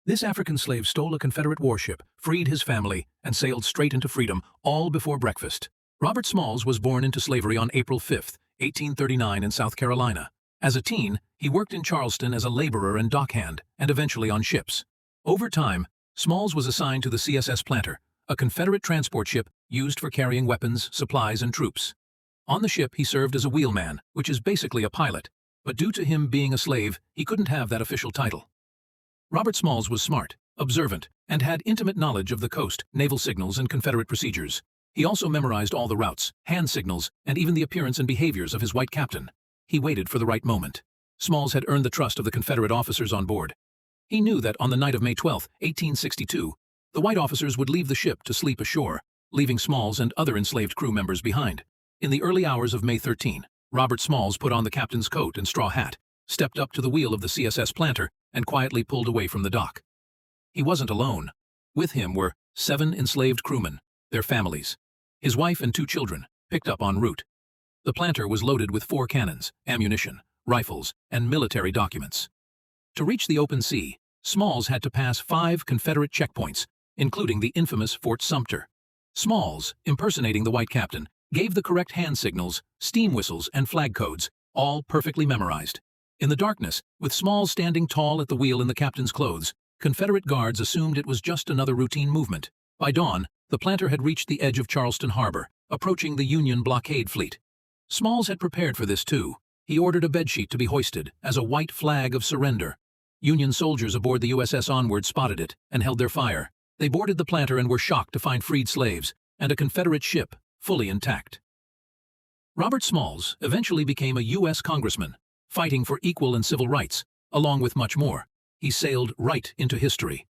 This African slave stole a Confederate warship, freed his family, and sailed straight into freedom, all before breakfast. Robert Smalls was born into slavery on April 5, 1839 in South Carolina. As a teen, he worked in Charleston as a laborer and dockhand, and eventually on ships. Over time, Smalls was assigned to the CSS Planter, a Confederate transport ship used for carrying weapons, supplies, and troops. On the ship, he served as a wheelman, which is basically a pilot, but due to him being a slave, he couldn't have that official title. Robert Smalls was smart, observant, and had intimate knowledge of the coast, naval signals, and Confederate procedures. He also memorized all the routes, hand signals, and even the appearance and behaviors of his white captain. He waited for the right moment. Smalls had earned the trust of the Confederate officers on board. He knew that on the night of May 12, 1862, the white officers would leave the ship to sleep ashore, leaving Smalls and other enslaved crew members behind. In the early hours of May 13, Robert Smalls put on the captain's coat and straw hat, stepped up to the wheel of the CSS Planter, and quietly pulled away from the dock. He wasn't alone. With him were 7 enslaved crewmen, their families, his wife and 2 children, picked up en route. The Planter was loaded with 4 cannons, ammunition, rifles, and military documents. To reach the open sea, Smalls had to pass 5 Confederate checkpoints, including the infamous Fort Sumter. Smalls, impersonating the white captain, gave the correct hand signals, steam whistles, and flag codes, all perfectly memorized. In the darkness, with Smalls standing tall at the wheel in the captain's clothes, Confederate guards assumed it was just another routine movement. By dawn, the Planter had reached the edge of Charleston Harbor, approaching the Union blockade fleet. Smalls had prepared for this too. He ordered a bedsheet to be hoisted as a white flag of surrender. Union soldiers aboard the USS Onward spotted it and held their fire. They boarded the Planter and were shocked to find freed slaves and a Confederate ship fully intact. Robert Smalls eventually became a U.S. congressman, fighting for equal and civil rights, along with much more. He sailed right into history.